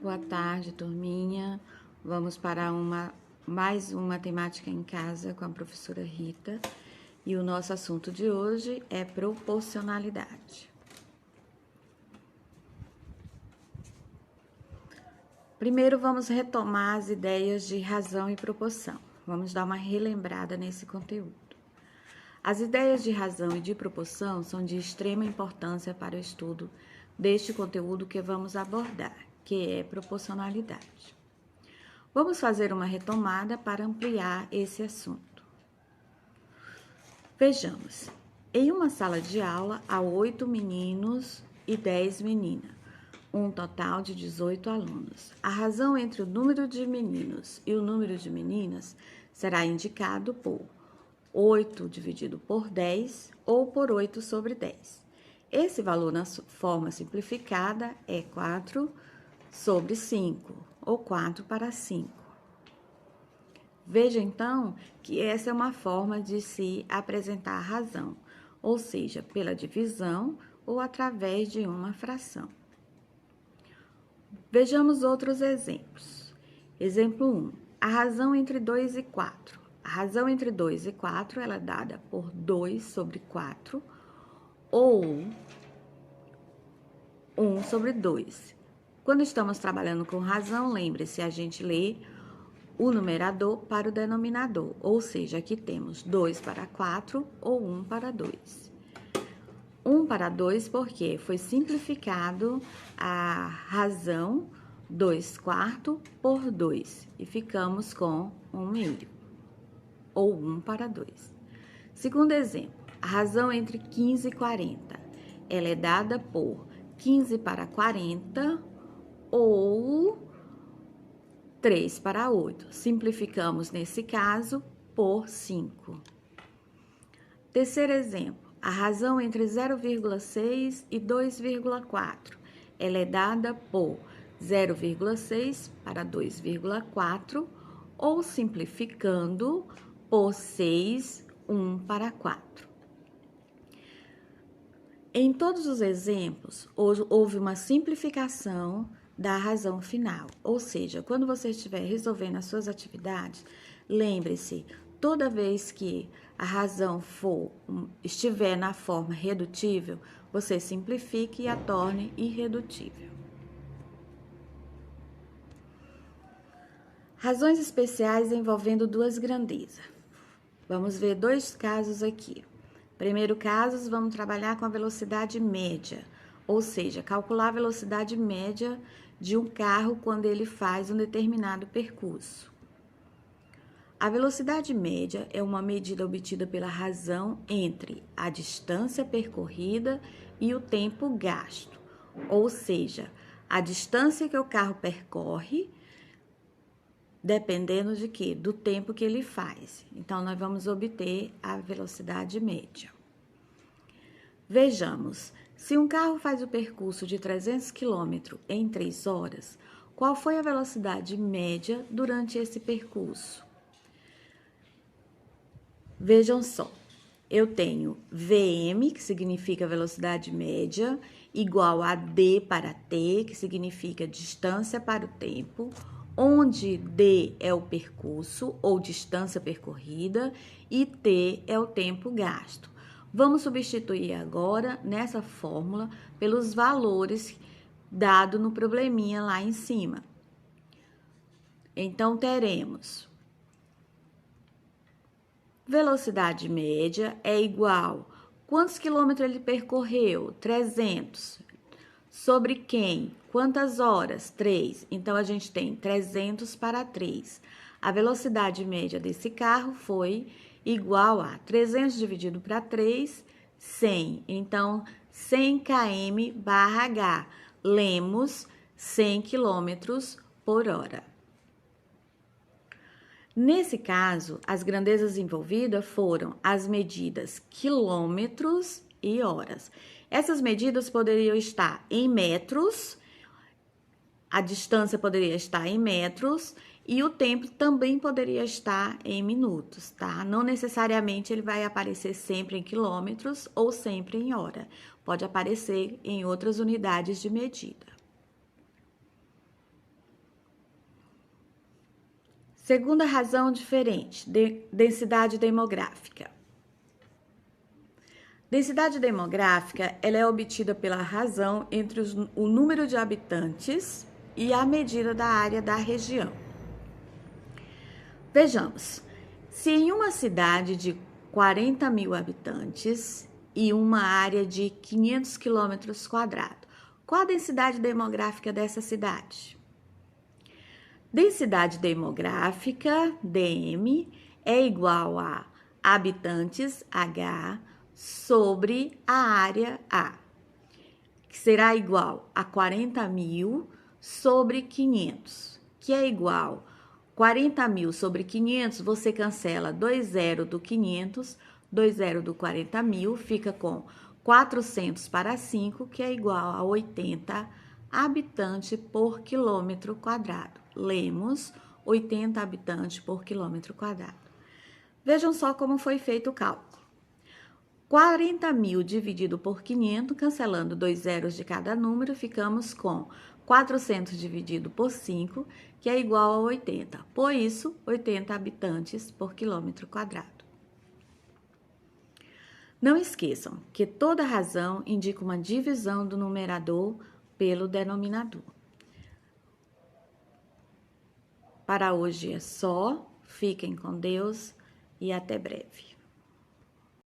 Boa tarde, turminha. Vamos para mais uma matemática em casa com a professora Rita. E o nosso assunto de hoje é proporcionalidade. Primeiro, vamos retomar as ideias de razão e proporção. Vamos dar uma relembrada nesse conteúdo. As ideias de razão e de proporção são de extrema importância para o estudo deste conteúdo que vamos abordar, que é proporcionalidade. Vamos fazer uma retomada para ampliar esse assunto. Vejamos, em uma sala de aula há 8 meninos e 10 meninas, um total de 18 alunos. A razão entre o número de meninos e o número de meninas será indicado por 8 dividido por 10 ou por 8 sobre 10. Esse valor na forma simplificada é 4 sobre 5, ou 4 para 5. Veja, então, que essa é uma forma de se apresentar a razão, ou seja, pela divisão ou através de uma fração. Vejamos outros exemplos. Exemplo 1. A razão entre 2 e 4. A razão entre 2 e 4 ela é dada por 2 sobre 4 ou 1 sobre 2. Quando estamos trabalhando com razão, lembre-se, a gente lê o numerador para o denominador, ou seja, aqui temos 2 para 4 ou 1 para 2. 1 para 2 porque foi simplificado a razão 2 quartos por 2 e ficamos com 1 meio, ou 1 para 2. Segundo exemplo, a razão entre 15 e 40, ela é dada por 15 para 40 ou 3 para 8. Simplificamos nesse caso por 5. Terceiro exemplo, a razão entre 0,6 e 2,4, ela é dada por 0,6 para 2,4 ou simplificando por 6, 1 para 4. Em todos os exemplos, houve uma simplificação da razão final, ou seja, quando você estiver resolvendo as suas atividades, lembre-se, toda vez que a razão estiver na forma redutível, você simplifique e a torne irredutível. Razões especiais envolvendo duas grandezas. Vamos ver dois casos aqui. Primeiro caso, vamos trabalhar com a velocidade média, ou seja, calcular a velocidade média de um carro quando ele faz um determinado percurso. A velocidade média é uma medida obtida pela razão entre a distância percorrida e o tempo gasto, ou seja, a distância que o carro percorre, dependendo de quê? Do tempo que ele faz. Então, nós vamos obter a velocidade média. Vejamos, se um carro faz o percurso de 300 km em 3 horas, qual foi a velocidade média durante esse percurso? Vejam só, eu tenho VM, que significa velocidade média, igual a D para T, que significa distância para o tempo, onde D é o percurso ou distância percorrida e T é o tempo gasto. Vamos substituir agora nessa fórmula pelos valores dados no probleminha lá em cima. Então, teremos velocidade média é igual quantos quilômetros ele percorreu? 300. Sobre quem? Quantas horas? 3. Então, a gente tem 300 para 3. A velocidade média desse carro foi igual a 300 dividido para 3, 100. Então, 100 km/h. Lemos 100 km por hora. Nesse caso, as grandezas envolvidas foram as medidas quilômetros e horas. Essas medidas poderiam estar em metros, a distância poderia estar em metros e o tempo também poderia estar em minutos, tá? Não necessariamente ele vai aparecer sempre em quilômetros ou sempre em hora. Pode aparecer em outras unidades de medida. Segunda razão diferente, densidade demográfica. Densidade demográfica, ela é obtida pela razão entre o número de habitantes e a medida da área da região. Vejamos, se em uma cidade de 40 mil habitantes e uma área de 500 quilômetros quadrados, qual a densidade demográfica dessa cidade? Densidade demográfica, DM, é igual a habitantes, H, sobre a área A, que será igual a 40 mil sobre 500, que é igual 40 mil sobre 500, você cancela 2 zero do 500, 2 zero do 40 mil, fica com 400 para 5, que é igual a 80 habitantes por quilômetro quadrado. Lemos 80 habitantes por quilômetro quadrado. Vejam só como foi feito o cálculo. 40 mil dividido por 500, cancelando 2 zeros de cada número, ficamos com 400 dividido por 5, que é igual a 80. Por isso, 80 habitantes por quilômetro quadrado. Não esqueçam que toda razão indica uma divisão do numerador pelo denominador. Para hoje é só. Fiquem com Deus e até breve.